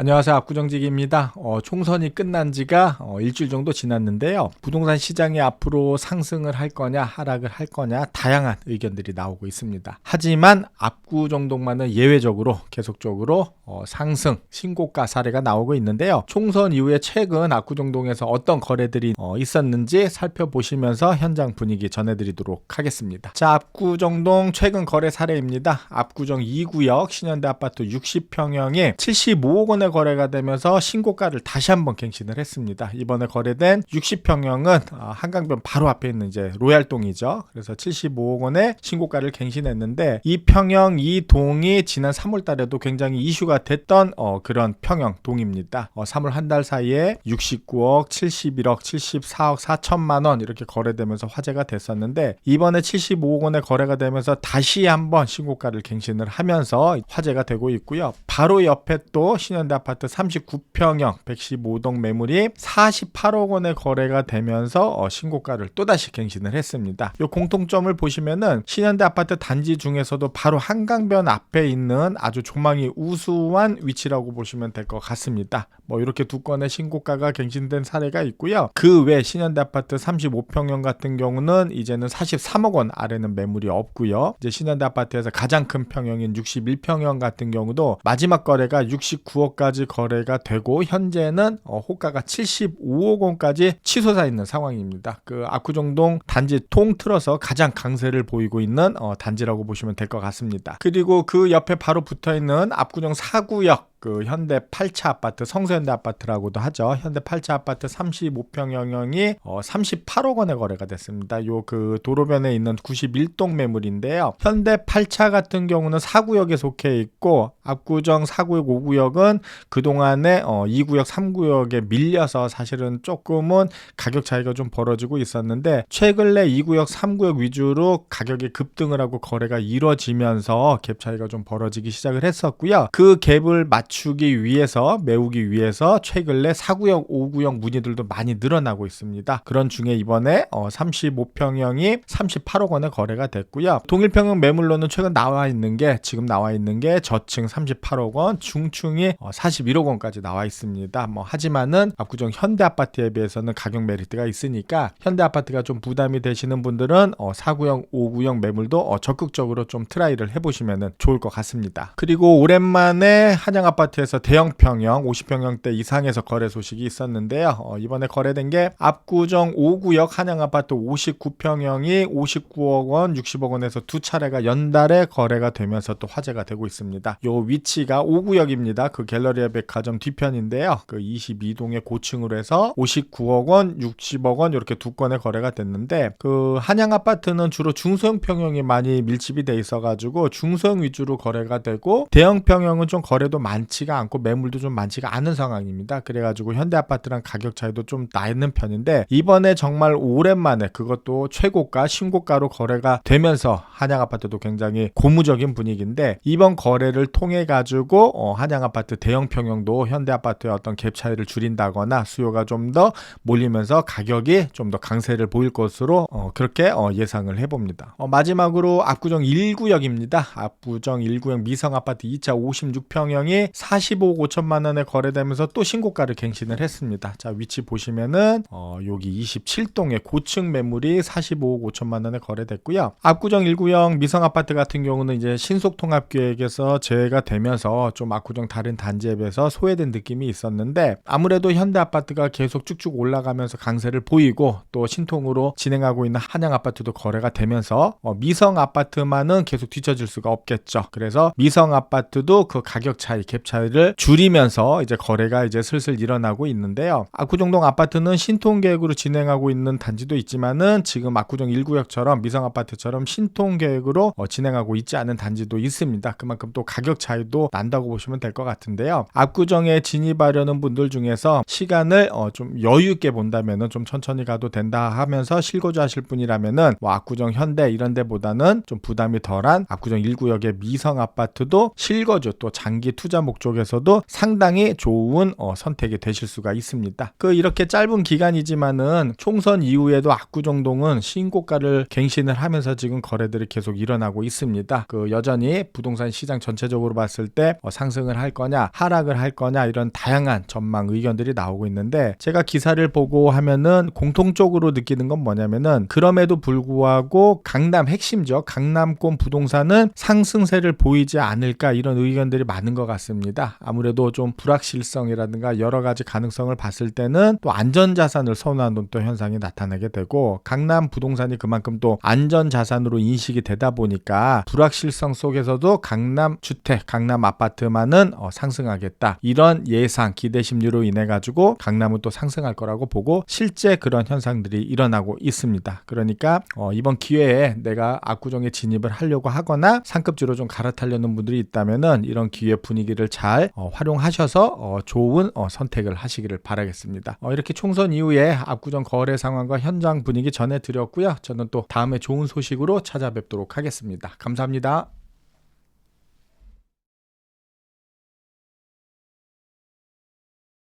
안녕하세요. 압구정지기입니다. 총선이 끝난 지가 일주일 정도 지났는데요. 부동산 시장이 앞으로 상승을 할 거냐 하락을 할 거냐 다양한 의견들이 나오고 있습니다. 하지만 압구정동만은 예외적으로 계속적으로 상승, 신고가 사례가 나오고 있는데요. 총선 이후에 최근 압구정동에서 어떤 거래들이 있었는지 살펴보시면서 현장 분위기 전해드리도록 하겠습니다. 자, 압구정동 최근 거래 사례입니다. 압구정 2구역 신현대 아파트 60평형이 75억 원에 거래가 되면서 신고가를 다시 한번 갱신을 했습니다. 이번에 거래된 60평형은 한강변 바로 앞에 있는 이제 로얄동이죠. 그래서 75억 원의 신고가를 갱신했는데 이 평형 이 동이 지난 3월 달에도 굉장히 이슈가 됐던 그런 평형 동입니다. 3월 한 달 사이에 69억, 71억, 74억 4천만 원 이렇게 거래되면서 화제가 됐었는데 이번에 75억 원에 거래가 되면서 다시 한번 신고가를 갱신을 하면서 화제가 되고 있고요. 바로 옆에 또 신현대 아파트 39평형 115동 매물이 48억 원에 거래가 되면서 신고가를 또다시 갱신을 했습니다. 이 공통점을 보시면은 신현대 아파트 단지 중에서도 바로 한강변 앞에 있는 아주 조망이 우수한 위치라고 보시면 될 것 같습니다. 이렇게 두 건의 신고가가 갱신된 사례가 있고요. 그 외 신현대 아파트 35평형 같은 경우는 이제는 43억 원 아래는 매물이 없고요. 이제 신현대 아파트에서 가장 큰 평형인 61평형 같은 경우도 마지막 거래가 69억까지 거래가 되고 현재는 호가가 75억 원까지 치솟아 있는 상황입니다. 그 압구정동 단지 통틀어서 가장 강세를 보이고 있는 단지라고 보시면 될 것 같습니다. 그리고 그 옆에 바로 붙어있는 압구정 4구역 그 현대 8차 아파트, 성수현대 아파트라고도 하죠. 현대 8차 아파트 35평형이 38억 원에 거래가 됐습니다. 요 그 도로변에 있는 91동 매물인데요. 현대 8차 같은 경우는 4구역에 속해 있고 압구정 4구역, 5구역은 그동안에 2구역, 3구역에 밀려서 사실은 조금은 가격 차이가 좀 벌어지고 있었는데 최근에 2구역, 3구역 위주로 가격이 급등을 하고 거래가 이루어지면서 갭 차이가 좀 벌어지기 시작을 했었고요. 그 갭을 맞추기 위해서 메우기 위해서 최근에 4구역, 5구역 문의들도 많이 늘어나고 있습니다. 그런 중에 이번에 35평형이 38억 원에 거래가 됐고요. 동일평형 매물로는 최근 지금 나와 있는 게 저층 38억 원, 중층이 41억 원까지 나와 있습니다. 하지만은 압구정 현대 아파트에 비해서는 가격 메리트가 있으니까 현대 아파트가 좀 부담이 되시는 분들은 4구역, 5구역 매물도 적극적으로 좀 트라이를 해보시면 좋을 것 같습니다. 그리고 오랜만에 한양 아파트에서 대형 평형 50평형대 이상에서 거래 소식이 있었는데요. 이번에 거래된 게 압구정 5구역 한양 아파트 59평형이 59억 원, 60억 원에서 두 차례가 연달에 거래가 되면서 또 화제가 되고 있습니다. 요 위치가 5구역입니다. 그 갤러리아 백화점 뒤편인데요. 그 22동의 고층으로 해서 59억 원, 60억 원 이렇게 두 건의 거래가 됐는데 그 한양 아파트는 주로 중소형 평형이 많이 밀집이 돼 있어가지고 중소형 위주로 거래가 되고 대형 평형은 좀 거래도 많지가 않고 매물도 좀 많지가 않은 상황입니다. 그래가지고 현대 아파트랑 가격 차이도 좀 나는 편인데 이번에 정말 오랜만에 그것도 최고가 신고가로 거래가 되면서 한양 아파트도 굉장히 고무적인 분위기인데 이번 거래를 통해 가지고 한양 아파트 대형 평형도 현대 아파트의 어떤 갭 차이를 줄인다거나 수요가 좀 더 몰리면서 가격이 좀 더 강세를 보일 것으로 그렇게 예상을 해봅니다. 마지막으로 압구정 1구역입니다. 압구정 1구역 미성 아파트 2차 56평형이 45억 5천만 원에 거래되면서 또 신고가를 갱신을 했습니다. 자, 위치 보시면은 여기 27동의 고층 매물이 45억 5천만 원에 거래됐고요. 압구정 1구역 미성 아파트 같은 경우는 이제 신속통합계획에서 제외가 되면서 좀 압구정 다른 단지에 비해서 소외된 느낌이 있었는데 아무래도 현대 아파트가 계속 쭉쭉 올라가면서 강세를 보이고 또 신통으로 진행하고 있는 한양 아파트도 거래가 되면서 미성 아파트만은 계속 뒤처질 수가 없겠죠. 그래서 미성 아파트도 그 가격 차이, 갭 차이를 줄이면서 이제 거래가 이제 슬슬 일어나고 있는데요. 압구정동 아파트는 신통 계획으로 진행하고 있는 단지도 있지만은 지금 압구정 1구역처럼 미성 아파트처럼 신통 계획으로 진행하고 있지 않은 단지도 있습니다. 그만큼 또 가격 차이도 난다고 보시면 될 것 같은데요. 압구정에 진입하려는 분들 중에서 시간을 좀 여유 있게 본다면은 좀 천천히 가도 된다 하면서 실거주 하실 분이라면은 압구정 현대 이런 데보다는 좀 부담이 덜한 압구정 1구역의 미성 아파트도 실거주 또 장기 투자 목적에서도 상당히 좋은 선택이 되실 수가 있습니다. 이렇게 짧은 기간이지만은 총선 이후에도 압구정동은 신고가를 갱신을 하면서 지금 거래들이 계속 일어나고 있습니다. 여전히 부동산 시장 전체적으로 봤을 때 상승을 할 거냐 하락을 할 거냐 이런 다양한 전망 의견들이 나오고 있는데, 제가 기사를 보고 하면은 공통적으로 느끼는 건 뭐냐면은 그럼에도 불구하고 강남 핵심죠. 강남권 부동산은 상승세를 보이지 않을까 이런 의견들이 많은 것 같습니다. 아무래도 좀 불확실성이라든가 여러 가지 가능성을 봤을 때는 또 안전자산을 선호하는 또 현상이 나타나게 되고, 강남 부동산이 그만큼 또 안전자산으로 인식이 되다 보니까 불확실성 속에서도 강남 주택, 강남 아파트만은 상승하겠다 이런 예상, 기대 심리로 인해 가지고 강남은 또 상승할 거라고 보고 실제 그런 현상들이 일어나고 있습니다. 그러니까 이번 기회에 내가 압구정에 진입을 하려고 하거나 상급지로 좀 갈아타려는 분들이 있다면은 이런 기회 분위기를 잘 활용하셔서 좋은 선택을 하시기를 바라겠습니다. 이렇게 총선 이후에 압구정 거래 상황과 현장 분위기 전해드렸고요. 저는 또 다음에 좋은 소식으로 찾아뵙도록 하겠습니다. 감사합니다.